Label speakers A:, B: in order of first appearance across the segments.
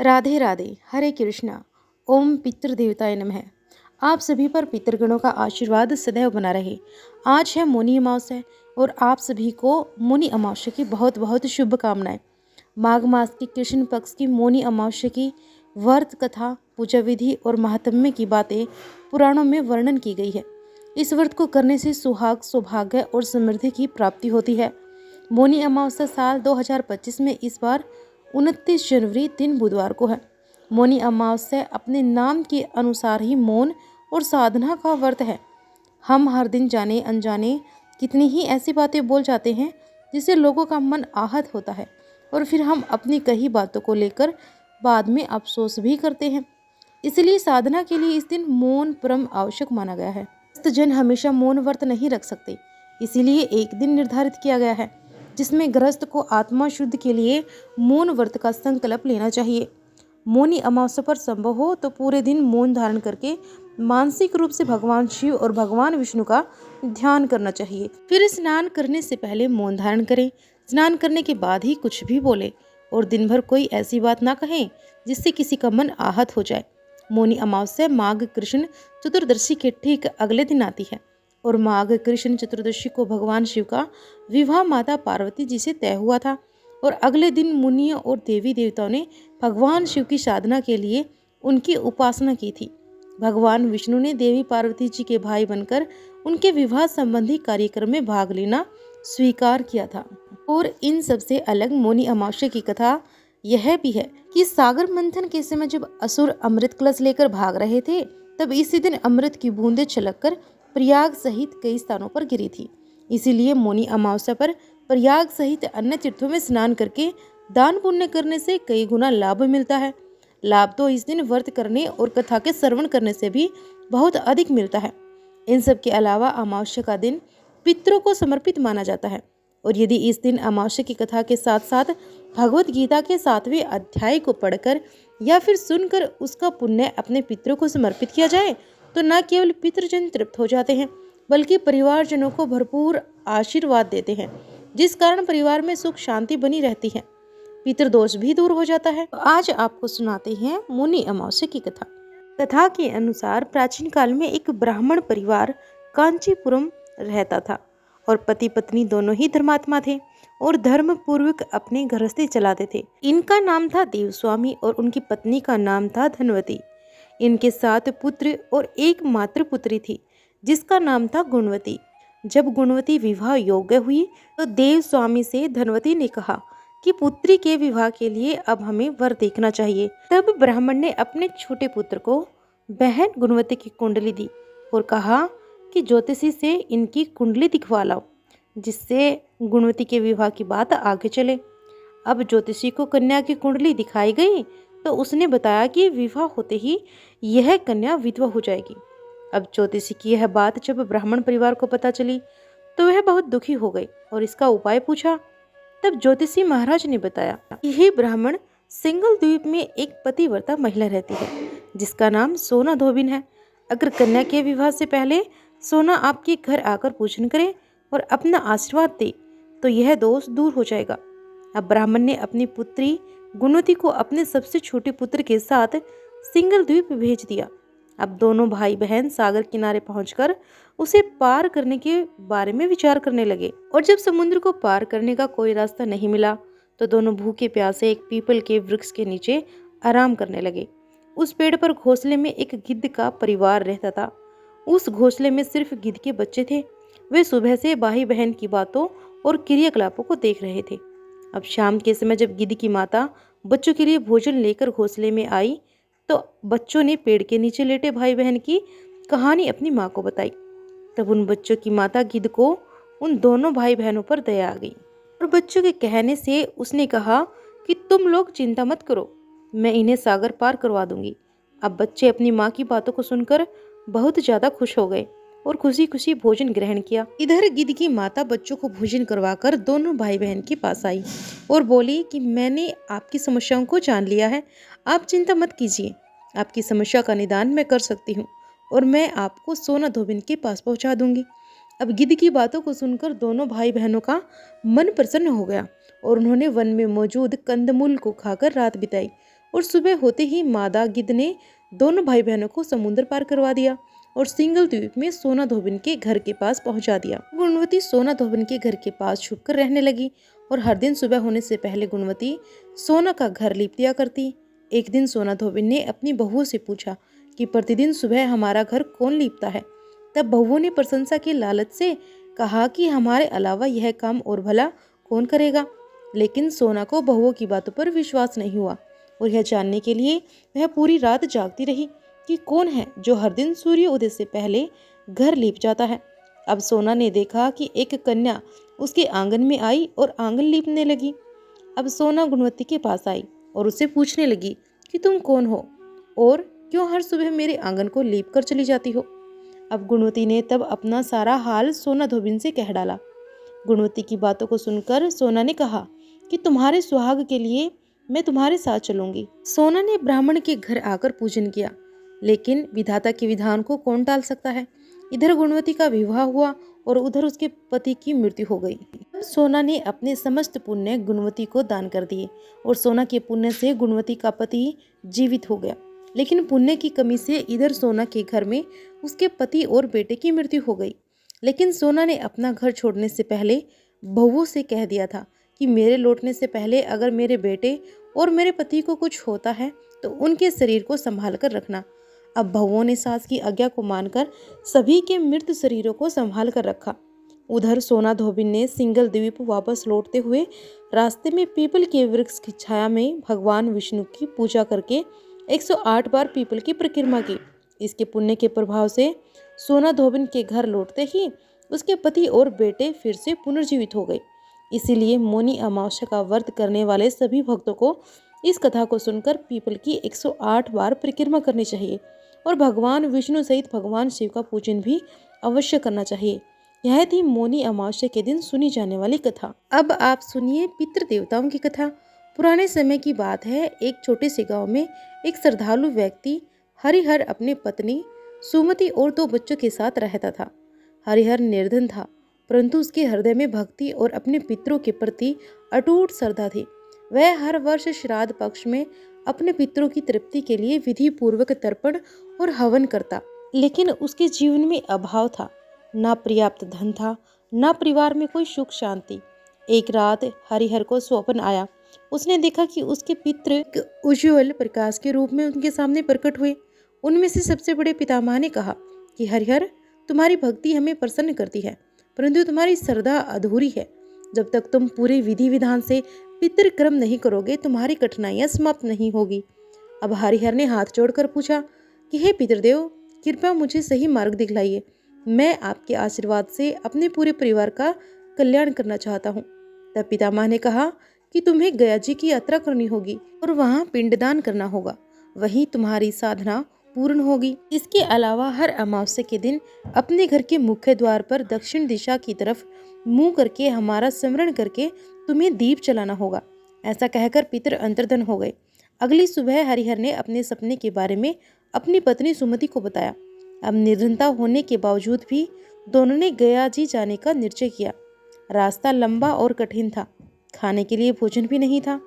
A: राधे राधे, हरे कृष्णा। ओम पितृदेवताय नमः। आप सभी पर पितृगणों का आशीर्वाद सदैव बना रहे। आज है मौनी अमावस्या और आप सभी को मौनी अमावस्या की बहुत बहुत शुभकामनाएं। माघ मास की कृष्ण पक्ष की मौनी अमावस्या की व्रत कथा, पूजा विधि और महात्म्य की बातें पुराणों में वर्णन की गई है। इस व्रत को करने से सुहाग, सौभाग्य और समृद्धि की प्राप्ति होती है। मौनी अमावस्या साल 2025 में इस बार 29 जनवरी दिन बुधवार को है। मौनी अमावस्या अपने नाम के अनुसार ही मौन और साधना का व्रत है। हम हर दिन जाने अनजाने कितनी ही ऐसी बातें बोल जाते हैं जिससे लोगों का मन आहत होता है और फिर हम अपनी कही बातों को लेकर बाद में अफसोस भी करते हैं। इसलिए साधना के लिए इस दिन मौन परम आवश्यक माना गया है। जन हमेशा मौन व्रत नहीं रख सकते, इसीलिए एक दिन निर्धारित किया गया है जिसमें गृहस्थ को आत्मा शुद्ध के लिए मौन व्रत का संकल्प लेना चाहिए। मौनी अमावस्या पर संभव हो तो पूरे दिन मौन धारण करके मानसिक रूप से भगवान शिव और भगवान विष्णु का ध्यान करना चाहिए। फिर स्नान करने से पहले मौन धारण करें। स्नान करने के बाद ही कुछ भी बोले और दिन भर कोई ऐसी बात ना कहें जिससे किसी का मन आहत हो जाए। मौनी अमावस्या माघ कृष्ण चतुर्दशी के ठीक अगले दिन आती है और माघ कृष्ण चतुर्दशी को भगवान शिव का विवाह माता पार्वती जी से तय हुआ था और अगले दिन मुनियों और देवी देवताओं ने भगवान शिव की साधना के लिए उनकी उपासना की थी। भगवान विष्णु ने देवी पार्वती जी के भाई बनकर उनके विवाह संबंधी कार्यक्रम में भाग लेना स्वीकार किया था। और इन सबसे अलग मौनी अमावस्या की कथा यह भी है कि सागर मंथन के समय जब असुर अमृत कलश लेकर भाग रहे थे, तब इसी दिन अमृत की बूंदें छलककर प्रयाग सहित कई स्थानों पर गिरी थी। इसीलिए मौनी अमावस्या पर प्रयाग सहित अन्य तीर्थों में स्नान करके दान पुण्य करने से कई गुना लाभ मिलता है। लाभ तो इस दिन व्रत करने और कथा के श्रवण करने से भी बहुत अधिक मिलता है। इन सब के अलावा अमावस्या का दिन पितरों को समर्पित माना जाता है और यदि इस दिन अमावस्या की कथा के साथ साथ भगवत गीता के 7वें अध्याय को पढ़कर या फिर सुनकर उसका पुण्य अपने पितरों को समर्पित किया जाए तो न केवल पितृजन तृप्त हो जाते हैं बल्कि परिवारजनों को भरपूर आशीर्वाद देते हैं, जिस कारण परिवार में सुख शांति बनी रहती है। पितृदोष भी दूर हो जाता है। तो आज आपको सुनाते हैं मौनी अमावस्या की कथा। कथा के अनुसार प्राचीन काल में एक ब्राह्मण परिवार कांचीपुरम रहता था और पति पत्नी दोनों ही धर्मात्मा थे और धर्म पूर्वक अपने गृहस्थी चलाते थे। इनका नाम था देवस्वामी और उनकी पत्नी का नाम था धनवती। इनके 7 पुत्र और एक मात्र पुत्री थी जिसका नाम था गुणवती। जब गुणवती विवाह योग्य हुई तो देवस्वामी से धनवती ने कहा कि पुत्री के विवाह के लिए अब हमें वर देखना चाहिए। तब ब्राह्मण ने अपने छोटे पुत्र को बहन गुणवती की कुंडली दी और कहा कि ज्योतिषी से इनकी कुंडली दिखवा लाओ जिससे गुणवती के विवाह की बात आगे चले। अब ज्योतिषी को कन्या की कुंडली दिखाई गई तो उसने बताया कि विवाह होते ही यह कन्या विधवा हो जाएगी। अब ज्योतिषी की यह बात जब ब्राह्मण परिवार को पता चली तो वह बहुत दुखी हो गई और इसका उपाय पूछा। तब ज्योतिषी महाराज ने बताया कि हे ब्राह्मण, सिंगल द्वीप में एक पतिव्रता महिला रहती है जिसका नाम सोना धोबिन है। अगर कन्या के विवाह से पहले सोना आपके घर आकर पूजन करे और अपना आशीर्वाद दे तो यह दोष दूर हो जाएगा। अब ब्राह्मण ने अपनी पुत्री गुणवती को अपने सबसे छोटे पुत्र के साथ सिंगल द्वीप भेज दिया। अब दोनों भाई बहन सागर किनारे पहुंचकर उसे पार करने के बारे में विचार करने लगे और जब समुद्र को पार करने का कोई रास्ता नहीं मिला तो दोनों भूखे प्यासे एक पीपल के वृक्ष के नीचे आराम करने लगे। उस पेड़ पर घोंसले में एक गिद्ध का परिवार रहता था। उस घोंसले में सिर्फ गिद्ध के बच्चे थे। वे सुबह से भाई बहन की बातों और क्रियाकलापों को देख रहे थे। अब शाम के समय जब गिद्ध की माता बच्चों के लिए भोजन लेकर घोंसले में आई तो बच्चों ने पेड़ के नीचे लेटे भाई बहन की कहानी अपनी माँ को बताई। तब उन बच्चों की माता गिद्ध को उन दोनों भाई बहनों पर दया आ गई और बच्चों के कहने से उसने कहा कि तुम लोग चिंता मत करो, मैं इन्हें सागर पार करवा दूंगी। अब बच्चे अपनी माँ की बातों को सुनकर बहुत ज्यादा खुश हो गए और खुशी खुशी भोजन ग्रहण किया। इधर गिद्ध की माता बच्चों को भोजन करवाकर दोनों भाई बहन के पास आई और बोली कि मैंने आपकी समस्याओं को जान लिया है, आप चिंता मत कीजिए, आपकी समस्या का निदान मैं कर सकती हूँ और मैं आपको सोना धोबिन के पास पहुँचा दूंगी। अब गिद्ध की बातों को सुनकर दोनों भाई बहनों का मन प्रसन्न हो गया और उन्होंने वन में मौजूद कंदमूल को खाकर रात बिताई और सुबह होते ही मादा गिद्ध ने दोनों भाई बहनों को समुद्र पार करवा दिया और सिंगल द्वीप में सोना धोबिन के घर के पास पहुंचा दिया। गुणवती सोना धोबिन के घर के पास छुपकर रहने लगी और हर दिन सुबह होने से पहले गुणवती सोना का घर लीप दिया करती। एक दिन सोना धोबिन ने अपनी बहू से पूछा कि प्रतिदिन सुबह हमारा घर कौन लीपता है। तब बहू ने प्रशंसा के लालच से कहा कि हमारे अलावा यह काम और भला कौन करेगा। लेकिन सोना को बहुओं की बातों पर विश्वास नहीं हुआ और यह जानने के लिए वह पूरी रात जागती रही कि कौन है जो हर दिन सूर्य उदय से पहले घर लीप जाता है। अब सोना ने देखा कि एक कन्या उसके आंगन में आई और आंगन लीपने लगी। अब सोना गुणवती के पास आई और उससे पूछने लगी कि तुम कौन हो और क्यों हर सुबह मेरे आंगन को लीप कर चली जाती हो। अब गुणवती ने तब अपना सारा हाल सोना धोबिन से कह डाला। गुणवती की बातों को सुनकर सोना ने कहा कि तुम्हारे सुहाग के लिए मैं तुम्हारे साथ चलूंगी। सोना ने ब्राह्मण के घर आकर पूजन किया, लेकिन विधाता के विधान को कौन टाल सकता है। इधर गुणवती का विवाह हुआ और उधर उसके पति की मृत्यु हो गई। सोना ने अपने समस्त पुण्य गुणवती को दान कर दिए और सोना के पुण्य से गुणवती का पति जीवित हो गया। लेकिन पुण्य की कमी से इधर सोना के घर में उसके पति और बेटे की मृत्यु हो गई। लेकिन सोना ने अपना घर छोड़ने से पहले बहुओं से कह दिया था कि मेरे लौटने से पहले अगर मेरे बेटे और मेरे पति को कुछ होता है तो उनके शरीर को संभाल कर रखना। अब बहुओं ने सास की आज्ञा को मानकर सभी के मृत शरीरों को संभाल कर रखा। उधर सोना धोबिन ने सिंगल द्वीप वापस लौटते हुए रास्ते में पीपल के वृक्ष की छाया में भगवान विष्णु की पूजा करके 108 बार पीपल की परिक्रमा की। इसके पुण्य के प्रभाव से सोना धोबिन के घर लौटते ही उसके पति और बेटे फिर से पुनर्जीवित हो गए। इसीलिए मौनी अमावस्या का व्रत करने वाले सभी भक्तों को इस कथा को सुनकर पीपल की 108 बार परिक्रमा करनी चाहिए और भगवान विष्णु सहित भगवान शिव का पूजन भी अवश्य करना चाहिए। यह थी मौनी अमावस्या के दिन सुनी जाने वाली कथा। अब आप सुनिए पितृ देवताओं की कथा। पुराने समय की बात है, एक छोटे से गांव में एक श्रद्धालु व्यक्ति हरिहर अपनी पत्नी सुमति और 2 बच्चों के साथ रहता था। हरिहर निर्धन था, परंतु उसके हृदय में भक्ति और अपने पितरों के प्रति अटूट श्रद्धा थी। वह हर वर्ष श्राद्ध पक्ष में अपने पितरों की तृप्ति के लिए विधि पूर्वक तर्पण और हवन करता। लेकिन उसके जीवन में अभाव था, ना पर्याप्त धन था, ना परिवार में कोई सुख शांति। एक रात हरिहर को स्वप्न आया। उसने देखा कि उसके पितृ उज्ज्वल प्रकाश के रूप में उनके सामने प्रकट हुए। उनमें से सबसे बड़े पितामह ने कहा कि हरिहर, तुम्हारी भक्ति हमें प्रसन्न करती है, परंतु तुम्हारी श्रद्धा अधूरी है। जब तक तुम पूरे विधि विधान से पितृक्रम नहीं करोगे, तुम्हारी कठिनाइयां समाप्त नहीं होगी। अब हरिहर ने हाथ जोड़कर पूछा कि हे पितृदेव, कृपया मुझे सही मार्ग दिखलाइए। मैं आपके आशीर्वाद से अपने पूरे परिवार का कल्याण करना चाहता हूँ। तब पितामह ने कहा कि तुम्हें गया जी की यात्रा करनी होगी और वहाँ पिंडदान करना होगा, वहीं तुम्हारी साधना पूर्ण होगी। इसके अलावा हर अमावस्या के दिन अपने घर के मुख्य द्वार पर दक्षिण दिशा की तरफ मुंह करके हमारा स्मरण करके तुम्हें दीप जलाना होगा। ऐसा कहकर पितर अंतर्धन हो गए। अगली सुबह हरिहर ने अपने सपने के बारे में अपनी पत्नी सुमति को बताया। अब निर्धनता होने के बावजूद भी दोनों ने गया जी जाने का निश्चय किया। रास्ता लंबा और कठिन था, खाने के लिए भोजन भी नहीं था,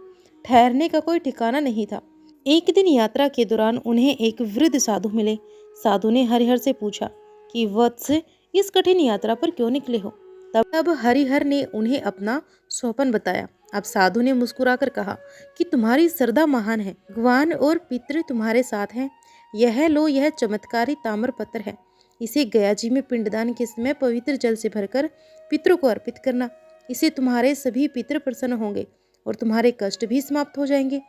A: ठहरने का कोई ठिकाना नहीं था। एक दिन यात्रा के दौरान उन्हें एक वृद्ध साधु मिले। साधु ने हरिहर से पूछा कि वत्स, इस कठिन यात्रा पर क्यों निकले हो। तब हरिहर ने उन्हें अपना स्वप्न बताया। अब साधु ने मुस्कुराकर कहा कि तुम्हारी श्रद्धा महान है, भगवान और पितृ तुम्हारे साथ हैं। यह लो, यह चमत्कारी ताम्र पत्र है। इसे गया जी में पिंडदान के समय पवित्र जल से भरकर पितरों को अर्पित करना। इसे तुम्हारे सभी पितृ प्रसन्न होंगे और तुम्हारे कष्ट भी समाप्त हो जाएंगे।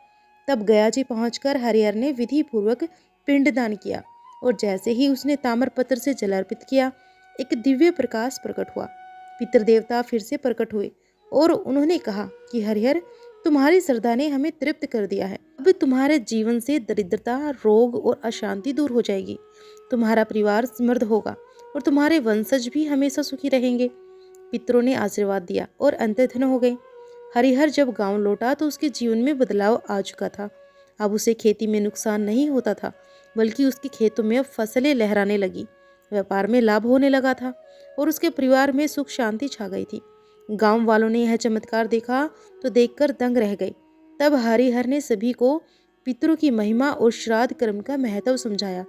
A: तब गया जी पहुंचकर हरिहर ने विधि पूर्वक पिंडदान किया और जैसे ही उसने ताम्रपत्र से जल अर्पित किया, एक दिव्य प्रकाश प्रकट हुआ। पितृदेवता फिर से प्रकट हुए और उन्होंने कहा कि हरिहर, तुम्हारी श्रद्धा ने हमें तृप्त कर दिया है। अब तुम्हारे जीवन से दरिद्रता, रोग और अशांति दूर हो जाएगी। तुम्हारा परिवार समृद्ध होगा और तुम्हारे वंशज भी हमेशा सुखी रहेंगे। पितरों ने आशीर्वाद दिया और अंतर्धन हो गए। हरिहर जब गांव लौटा तो उसके जीवन में बदलाव आ चुका था। अब उसे खेती में नुकसान नहीं होता था, बल्कि उसके खेतों में अब फसलें लहराने लगी, व्यापार में लाभ होने लगा था और उसके परिवार में सुख शांति छा गई थी। गांव वालों ने यह चमत्कार देखा तो देखकर दंग रह गए। तब हरिहर ने सभी को पितरों की महिमा और श्राद्ध कर्म का महत्व समझाया।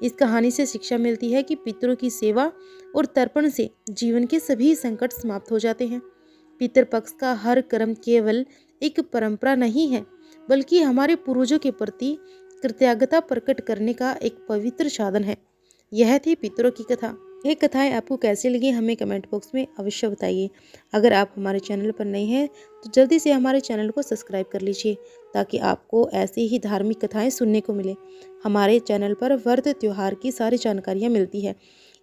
A: इस कहानी से शिक्षा मिलती है कि पितरों की सेवा और तर्पण से जीवन के सभी संकट समाप्त हो जाते हैं। पितृपक्ष का हर कर्म केवल एक परंपरा नहीं है, बल्कि हमारे पूर्वजों के प्रति कृतज्ञता प्रकट करने का एक पवित्र साधन है। यह थी पितरों की कथा। ये कथाएं आपको कैसी लगी हमें कमेंट बॉक्स में अवश्य बताइए। अगर आप हमारे चैनल पर नए हैं तो जल्दी से हमारे चैनल को सब्सक्राइब कर लीजिए, ताकि आपको ऐसी ही धार्मिक कथाएं सुनने को मिले। हमारे चैनल पर व्रत त्योहार की सारी जानकारियाँ मिलती है,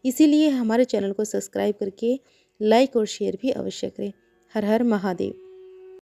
A: इसीलिए हमारे चैनल को सब्सक्राइब करके लाइक और शेयर भी अवश्य करें। हर हर महादेव।